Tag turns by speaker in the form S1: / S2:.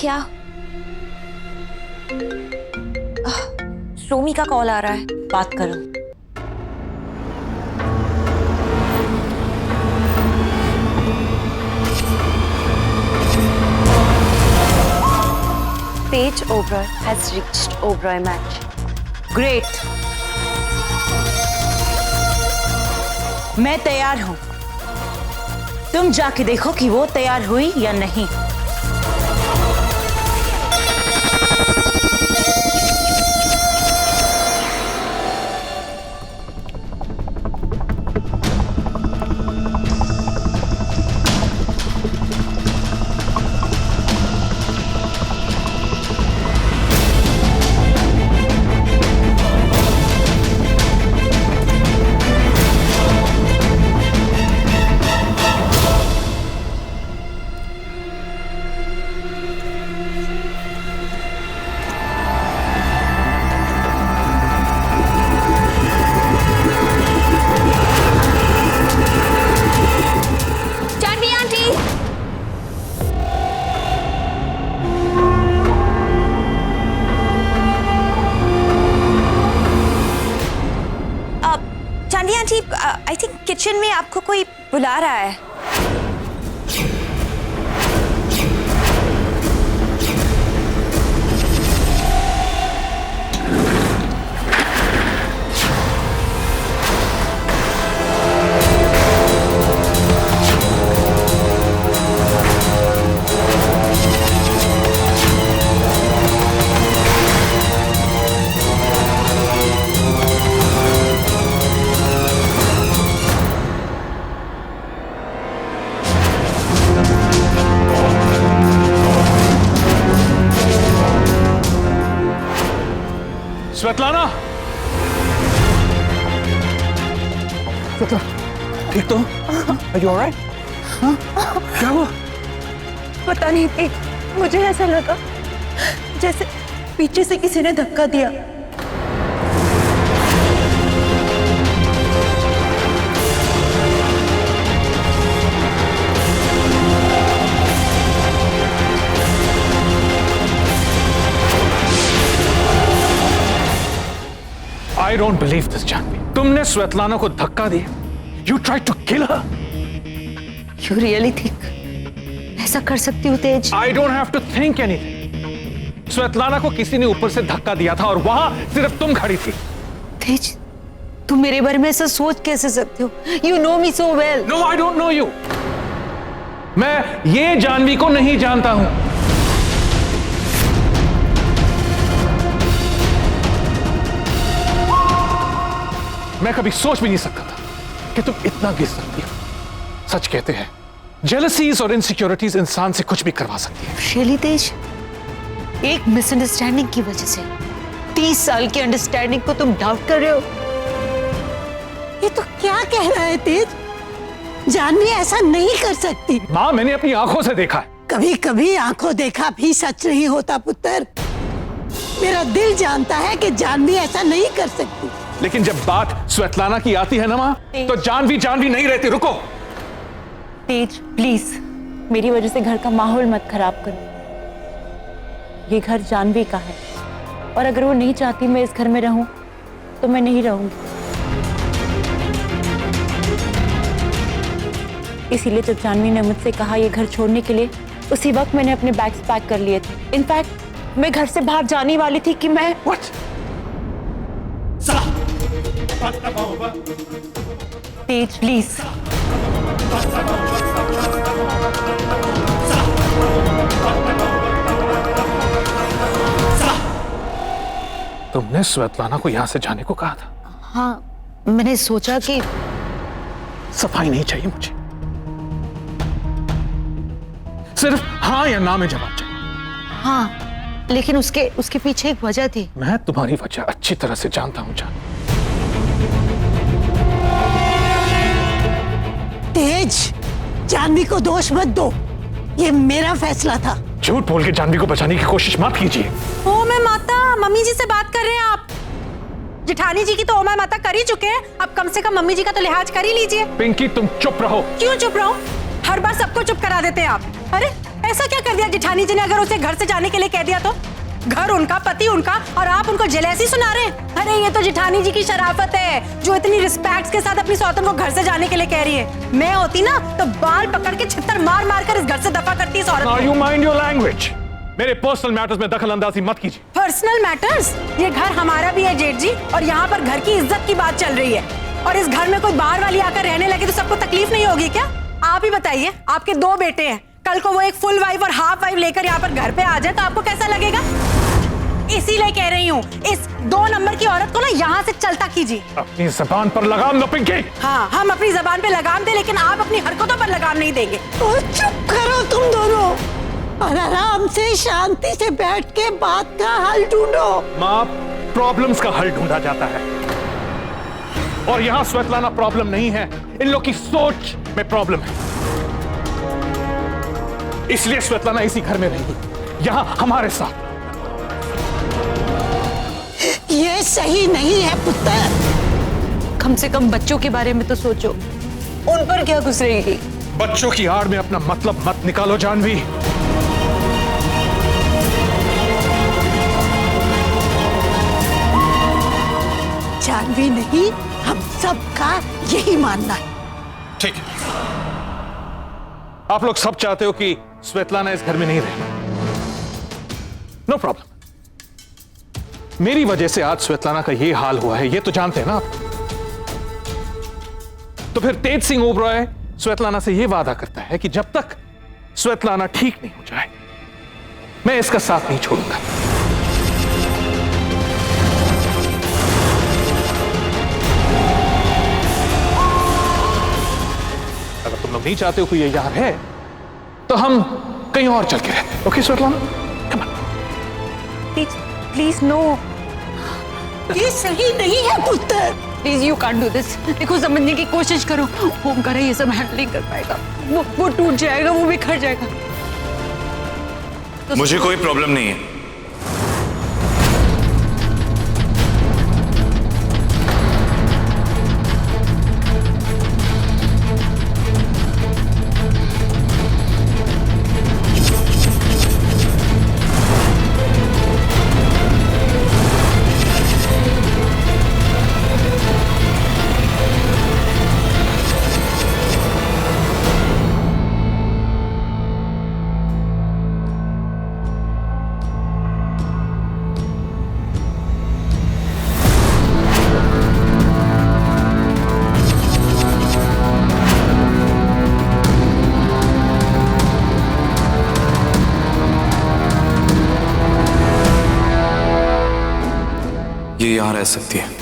S1: क्या? सोमी का कॉल आ रहा है, बात करो। Paige Oberoi has reached Oberoi match.
S2: Great. मैं तैयार हूं। तुम जाके देखो कि वो तैयार हुई या नहीं।
S1: चांदी आंटी, आई थिंक किचन में आपको कोई बुला रहा है।
S3: स्वेतलाना, ठीक तो? Are you alright? हाँ? क्या हुआ?
S2: पता नहीं थी, मुझे ऐसा लगा जैसे पीछे से किसी ने धक्का दिया।
S3: I don't believe this, Janvi. तुमने स्वेतलाना को धक्का दिया। You tried to kill her.
S2: You really think ऐसा कर सकती हूँ तेज?
S3: I don't have to think anything. Svetlana को किसी ने ऊपर से धक्का दिया था और वहां सिर्फ तुम खड़ी थी।
S2: तेज, तुम मेरे बारे में ऐसा सोच कैसे सकते हो? You know me so well.
S3: No, I don't know you. मैं ये जानवी को नहीं जानता हूं। मैं कभी सोच भी नहीं सकता था कि तुम इतना गिर सकती हो। सच कहते हैं, जेलसीज और इनसिक्योरिटीज इंसान से कुछ भी करवा सकती है।
S2: शैली तेज, एक मिसअंडरस्टैंडिंग की वजह से 30 साल की अंडरस्टैंडिंग को तुम डाउट कर रहे हो?
S4: ये तो क्या कह रहा है तेज? जानवी ऐसा नहीं कर सकती।
S3: मां, मैंने अपनी आंखों से देखा है।
S4: कभी कभी आंखों देखा भी सच नहीं होता पुत्र। मेरा दिल जानता है कि जानवी ऐसा नहीं कर सकती।
S3: लेकिन जब बात स्वेतलाना की आती है ना मां, तो जानवी नहीं रहती। रुको
S2: तेज, प्लीज मेरी वजह से घर का माहौल मत खराब करो। ये घर जानवी का है और अगर वो नहीं चाहती मैं इस घर में रहूं तो मैं नहीं रहूंगी। इसीलिए जब जानवी ने मुझसे कहा ये घर छोड़ने के लिए, उसी वक्त मैंने अपने बैग्स पैक कर लिए थे। इनफैक्ट मैं घर से बाहर जाने वाली थी कि मैं
S3: What?
S2: तेज, प्लीज
S3: तुमने स्वेतलाना को यहां से जाने को कहा था?
S2: हाँ, मैंने सोचा कि
S3: सफाई नहीं चाहिए मुझे, सिर्फ हाँ या ना में जवाब चाहिए।
S2: हाँ, लेकिन उसके पीछे एक वजह थी।
S3: मैं तुम्हारी वजह अच्छी तरह से जानता हूं जान।
S4: तेज, जानवी को दोष मत दो, ये मेरा फैसला था।
S3: झूठ बोल के जानवी को बचाने की कोशिश मत कीजिए।
S5: ओ मैं माता, मम्मी जी से बात कर रहे हैं आप। जेठानी जी की तो ओ मैं माता कर ही चुके हैं, अब कम से कम मम्मी जी का तो लिहाज कर ही लीजिए।
S3: पिंकी, तुम चुप रहो।
S5: क्यों चुप रहो? हर बार सबको चुप करा देते हैं आप। अरे ऐसा क्या कर दिया जेठानी जी ने अगर उसे घर से जाने के लिए कह दिया तो? घर उनका, पति उनका, और आप उनको जेलसी सुना रहे हैं। अरे ये तो जेठानी जी की शराफत है जो इतनी रिस्पेक्ट के साथ अपनी सौतन को घर से जाने के लिए कह रही है। मैं होती ना तो बाल पकड़ के छितर मार मार कर इस घर से दफा करती इस औरत को।
S3: You mind your language. मेरे पर्सनल मैटर्स में दखल अंदाजी मत कीजिए।
S5: Personal matters? ये घर हमारा भी है जेठ जी, और यहाँ पर घर की इज्जत की बात चल रही है। और इस घर में कोई बाहर वाली आकर रहने लगे तो सबको तकलीफ नहीं होगी क्या? आप ही बताइए, आपके 2 बेटे हैं, कल को वो एक फुल वाइफ और हाफ वाइफ लेकर यहाँ पर घर पे आ जाए तो आपको कैसा लगेगा? इसीलिए कह रही हूँ, इस 2 नंबर की औरत को ना यहाँ से चलता कीजिए।
S3: अपनी जबान पर लगाम न पिंकी।
S5: हाँ, हम अपनी जबान पे लगाम दे, लेकिन आप अपनी हरकतों पर लगाम नहीं देंगे।
S4: तो चुप करो तुम दोनों और आराम से शांति से बैठ के बात का हल ढूंढो।
S3: माँ, प्रॉब्लम्स का हल ढूंढा जाता है, और यहाँ स्वेतलाना प्रॉब्लम नहीं है, इन लोग की सोच में प्रॉब्लम है। इसलिए स्वेतलाना इसी घर में रहेगी, यहाँ हमारे साथ।
S4: ये सही नहीं है पुत्र।
S2: कम से कम बच्चों के बारे में तो सोचो, उन पर क्या गुजरेगी?
S3: बच्चों की आड़ में अपना मतलब मत निकालो जानवी।
S4: जानवी नहीं, हम सबका यही मानना है।
S3: ठीक है, आप लोग सब चाहते हो कि स्वेतलाना इस घर में नहीं रहे। No problem. मेरी वजह से आज स्वेतलाना का ये हाल हुआ है, ये तो जानते हैं ना आप। तो फिर तेज सिंह ओबरॉय स्वेतलाना से ये वादा करता है कि जब तक स्वेतलाना ठीक नहीं हो जाए मैं इसका साथ नहीं छोड़ूंगा। अगर तुम लोग नहीं चाहते हो कि ये यहां है तो हम कहीं और चल के रहते हैं। Okay Svetlana, come on.
S2: Please no,
S4: ये सही नहीं है पुत्र।
S2: Please you can't do this. देखो, समझने की कोशिश करो। ओमकार ये सब हैंडल नहीं कर पाएगा, वो टूट जाएगा, वो बिखर जाएगा। तो
S6: मुझे कोई प्रॉब्लम नहीं है। ये यहां रह सकती है।